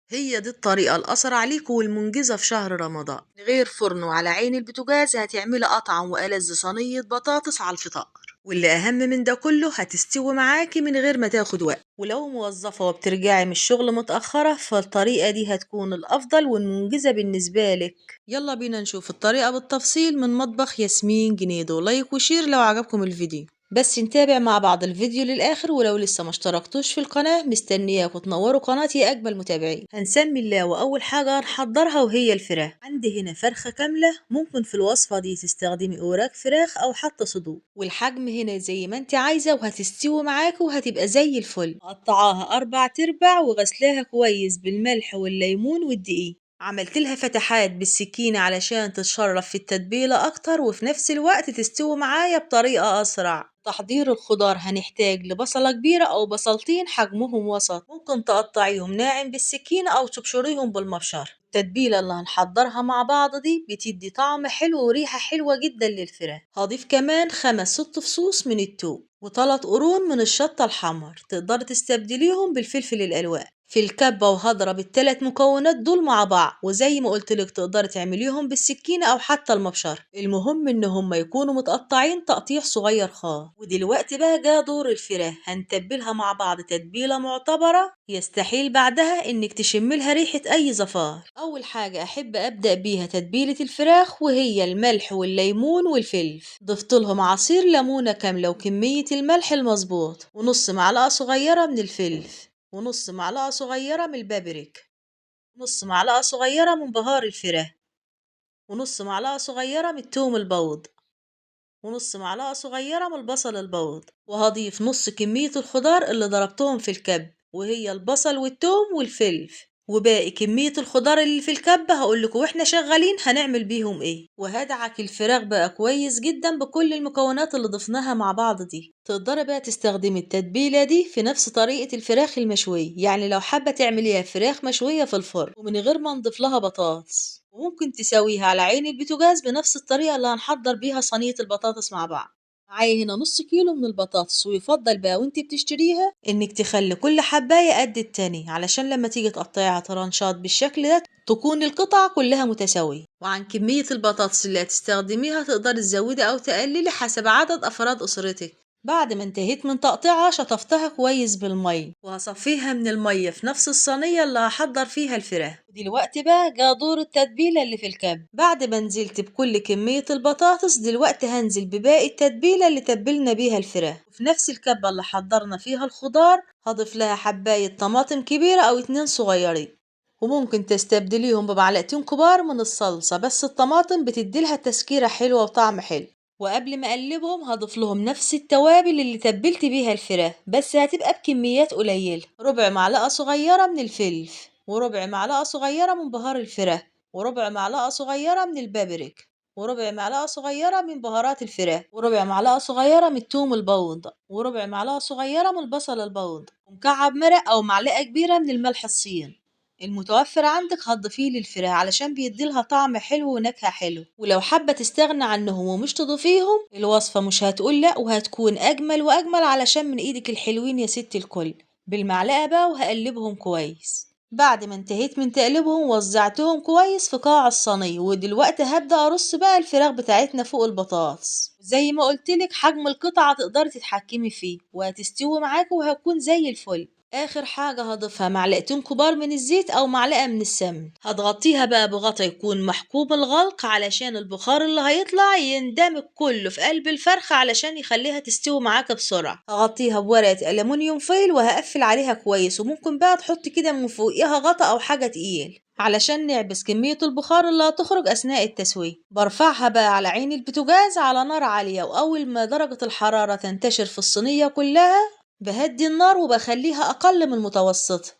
هي دي الطريقة الأسرع ليك والمنجزة في شهر رمضان. من غير فرن وعلى عين البوتاجاز هتعملي أطعم وألذ صينية بطاطس على الفطار، واللي أهم من ده كله هتستوي معاكي من غير ما تاخد وقت. ولو موظفة وبترجعي من الشغل متأخرة فالطريقة دي هتكون الأفضل والمنجزة بالنسبة لك. يلا بينا نشوف الطريقة بالتفصيل من مطبخ ياسمين جنيدو. لايك وشير لو عجبكم الفيديو، بس نتابع مع بعض الفيديو للآخر. ولو لسه ما اشتركتوش في القناة مستنياكم تنوروا قناتي يا أجمل متابعين. هنسمي الله، وأول حاجة هنحضرها وهي الفراخ. عندي هنا فرخة كاملة، ممكن في الوصفة دي تستخدمي أوراق فراخ أو حتى صدور، والحجم هنا زي ما انت عايزة وهتستوي معاك وهتبقى زي الفل. قطعاها 4 أرباع وغسلاها كويس بالملح والليمون والدقيق. عملت لها فتحات بالسكينة علشان تتشرف في التتبيلة أكتر وفي نفس الوقت تستوي معايا بطريقة أسرع. تحضير الخضار هنحتاج لبصلة كبيرة أو بصلتين حجمهم وسط، ممكن تقطعيهم ناعم بالسكينة أو تبشريهم بالمبشر. التتبيلة اللي هنحضرها مع بعض دي بتدي طعم حلو وريحة حلوة جدا للفراخ. هضيف كمان 5 6 فصوص من التوم و3 قرون من الشطة الحمر، تقدر تستبدليهم بالفلفل الألوان في الكبة. وهضرب ال3 مكونات دول مع بعض، وزي ما قلتلك تقدري تعمليهم بالسكينة أو حتى المبشر، المهم إن هما يكونوا متقطعين تقطيع صغير خالص. ودلوقتي بقى جا دور الفراخ، هنتبلها مع بعض تتبيلة معتبرة يستحيل بعدها إنك تشملها ريحة أي زفار. أول حاجة أحب أبدأ بيها تتبيلة الفراخ وهي الملح والليمون والفلفل. ضفت لهم عصير ليمونة كاملة وكمية الملح المظبوط ونص معلقة صغيرة من الفلفل ونص معلقة صغيرة من البابريك ونص معلقة صغيرة من بهار الفراخ ونص معلقة صغيرة من التوم البودر ونص معلقة صغيرة من البصل البودر. وهضيف نص كمية الخضار اللي ضربتهم في الكب وهي البصل والثوم والفلفل، وباقي كمية الخضار اللي في الكبة هقولكوا واحنا شغالين هنعمل بيهم ايه. وهدعك الفراخ بقى كويس جدا بكل المكونات اللي ضفناها مع بعض دي. تقدري بقى تستخدمي التتبيلة دي في نفس طريقة الفراخ المشوية، يعني لو حابة تعمليها فراخ مشوية في الفرن ومن غير ما نضيف لها بطاطس، وممكن تسويها على عين البوتاجاز بنفس الطريقة اللي هنحضر بيها صينية البطاطس مع بعض. معايا هنا نص كيلو من البطاطس، ويفضل بقى وانتي بتشتريها انك تخلي كل حباية قد التاني علشان لما تيجي تقطعيها طرنشات بالشكل ده تكون القطع كلها متساوية. وعن كمية البطاطس اللي هتستخدميها تقدري تزودي او تقللي حسب عدد افراد اسرتك. بعد ما انتهيت من تقطيعها شطفتها كويس بالمية وهصفيها من المية في نفس الصينية اللي هحضر فيها الفراخ. دلوقتي بقى جا دور التتبيلة اللي في الكب. بعد ما نزلت بكل كمية البطاطس دلوقتي هنزل بباقي التتبيلة اللي تبلنا بيها الفراخ، وفي نفس الكبة اللي حضرنا فيها الخضار هضيف لها حباية طماطم كبيرة أو 2 صغيرين، وممكن تستبدليهم بمعلقتين كبار من الصلصة، بس الطماطم بتديلها تسكيرة حلوة وطعم حلو. وقبل ما اقلبهم هضيف لهم نفس التوابل اللي تبلت بيها الفراخ، بس هتبقى بكميات قليلة. ربع معلقة صغيرة من الفلفل وربع معلقة صغيرة من بهار الفراخ وربع معلقة صغيرة من البابريك وربع معلقة صغيرة من بهارات الفراخ وربع معلقة صغيرة من الثوم البودر وربع معلقة صغيرة من البصل البودر ومكعب مرق أو معلقة كبيرة من الملح الصين المتوفر عندك هتضيفيه للفراخ علشان بيديلها طعم حلو ونكهة حلو. ولو حابة تستغنى عنهم ومش تضيفيهم الوصفة مش هتقول لأ، وهتكون أجمل وأجمل علشان من إيدك الحلوين يا ست الكل. بالمعلقة بقى وهقلبهم كويس. بعد ما انتهيت من تقليبهم وزعتهم كويس في قاع الصينية، ودلوقتي هبدأ أرص بقى الفراخ بتاعتنا فوق البطاطس. زي ما قلتلك حجم القطعة تقدري تتحكمي فيه وهتستوي معاكي وهتكون زي الفل. اخر حاجة هضيفها معلقتين كبار من الزيت او معلقة من السمن. هتغطيها بقى بغطا يكون محكوم الغلق علشان البخار اللي هيطلع يندمج كله في قلب الفرخة علشان يخليها تستوي معاك بسرعة. هغطيها بورقة ألمونيوم فويل وهقفل عليها كويس، وممكن بقى تحط كده من فوقيها غطا او حاجة تقيل علشان نعبس كمية البخار اللي هتخرج أثناء التسوية. برفعها بقى على عين البوتاجاز على نار عالية، وأول ما درجة الحرارة تنتشر في الصينية كلها بهدي النار وبخليها أقل من المتوسطة.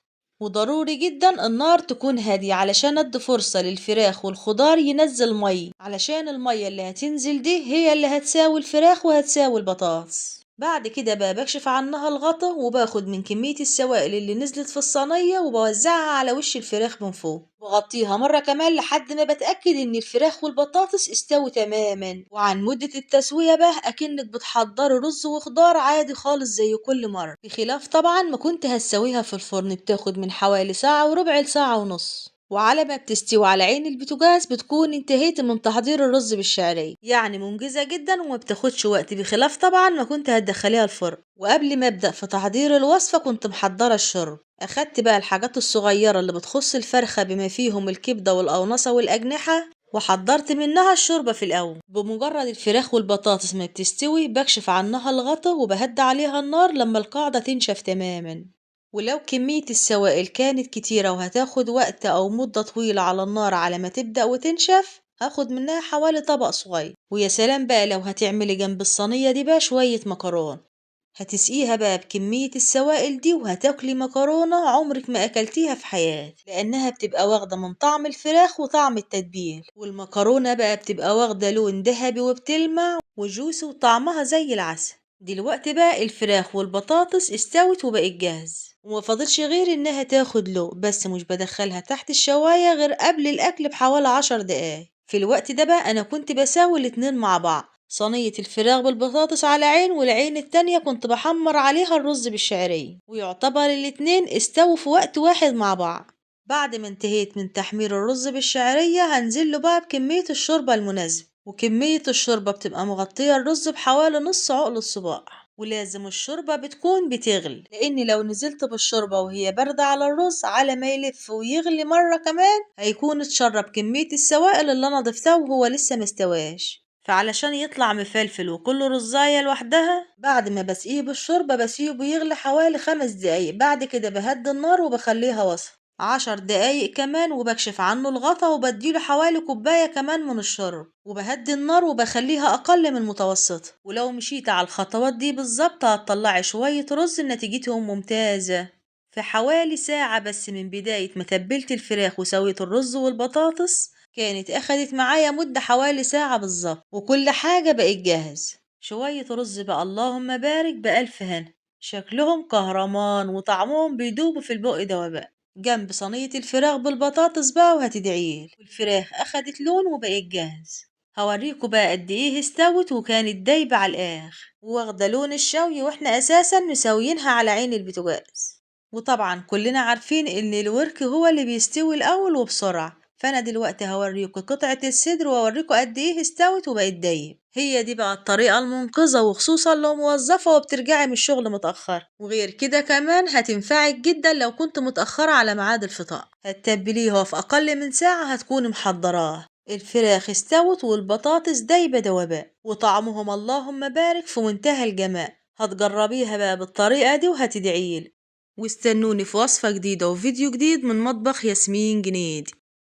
وضروري جدا النار تكون هادية علشان ادي فرصة للفراخ والخضار ينزل مية، علشان المية اللي هتنزل دي هي اللي هتساوي الفراخ وهتساوي البطاطس. بعد كده بقى بكشف عنها الغطا وباخد من كمية السوائل اللي نزلت في الصينية وبوزعها على وش الفراخ من فوق، وغطيها مرة كمان لحد ما بتأكد ان الفراخ والبطاطس استووا تماما. وعن مدة التسوية بقى اكنك بتحضري رز وخضار عادي خالص زي كل مرة، بخلاف طبعا ما كنت هتسويها في الفرن، بتاخد من حوالي ساعة وربع لساعة ونص. وعلى ما بتستوي على عين البوتاجاز بتكون انتهيت من تحضير الرز بالشعرية، يعني منجزة جدا وما بتاخدش وقت، بخلاف طبعا ما كنت هتدخليها الفرن. وقبل ما ابدأ في تحضير الوصفة كنت محضرة الشرب. اخدت بقى الحاجات الصغيرة اللي بتخص الفرخة بما فيهم الكبدة والقونصة والأجنحة وحضرت منها الشوربة في الأول. بمجرد الفراخ والبطاطس ما بتستوي بكشف عنها الغطا وبهدي عليها النار لما القاعدة تنشف تماما. ولو كمية السوائل كانت كتيرة وهتاخد وقت أو مدة طويلة على النار على ما تبدأ وتنشف هاخد منها حوالي طبق صغير. ويا سلام بقى لو هتعملي جنب الصينية دي بقى شوية مكرونة، هتسقيها بقى بكمية السوائل دي وهتاكلي مكرونة عمرك ما أكلتيها في حياتك، لأنها بتبقى واخدة من طعم الفراخ وطعم التتبيل، والمكرونة بقى بتبقى واخدة لون ذهبي وبتلمع وجوسي وطعمها زي العسل. دلوقتي بقى الفراخ والبطاطس استوت وبقت جاهز وما فاضلش غير انها تاخد لون، بس مش بدخلها تحت الشواية غير قبل الاكل بحوالي 10 دقايق. في الوقت ده بقى انا كنت بساوي الاتنين مع بعض، صينية الفراخ بالبطاطس على عين والعين التانية كنت بحمر عليها الرز بالشعرية، ويعتبر الاتنين استووا في وقت واحد مع بعض. بعد ما انتهيت من تحمير الرز بالشعرية هنزله بقى بكمية الشوربة المناسبة، وكمية الشوربة بتبقى مغطية الرز بحوالي نص عقل الصباع. ولازم الشوربة بتكون بتغلي، لأن لو نزلت بالشوربة وهي باردة على الرز على ما يلف ويغلي مرة كمان هيكون اتشرب كمية السوائل اللي أنا ضفتها وهو لسه مستواش. فعلشان يطلع مفلفل وكل رزاية لوحدها بعد ما بسقيه بالشوربة بسيبه يغلي حوالي 5 دقايق، بعد كده بهدي النار وبخليها وسط 10 دقايق كمان وبكشف عنه الغطا وبديله حوالي كوباية كمان من الشرب وبهدي النار وبخليها أقل من المتوسطة. ولو مشيت على الخطوات دي بالظبط هتطلعي شوية رز نتيجتهم ممتازة. في حوالي ساعة بس من بداية ما تبلت الفراخ وسويت الرز والبطاطس كانت أخدت معايا مدة حوالي ساعة بالظبط وكل حاجة بقت جاهز. شوية رز بقى اللهم بارك بألف هنا، شكلهم كهرمان وطعمهم بيدوبوا في البق دوباء جنب صينية الفراخ بالبطاطس بقى وهتدعيلي. والفراخ أخدت لون وبقت جاهز. هوريكوا بقى قد ايه استوت وكانت دايبة على الآخر واخدة لون الشوي واحنا أساسا مسويينها على عين البوتاجاز. وطبعا كلنا عارفين ان الورك هو اللي بيستوي الأول وبسرعة، فأنا دلوقتي هوريكوا قطعة الصدر وأوريكوا قد ايه استوت وبقت دايب. هي دي بقى الطريقة المنقذة وخصوصا لو موظفة وبترجعي من الشغل متأخر، وغير كده كمان هتنفعك جدا لو كنت متأخرة على ميعاد الفطار. هتتبليها في أقل من ساعة هتكون محضراه. الفراخ استوت والبطاطس دايبة دوباء وطعمهم اللهم بارك في منتهى الجمال. هتجربيها بقى بالطريقة دي وهتدعيلي. واستنوني في وصفة جديدة وفيديو جديد من مطبخ ياسمين جنيدي.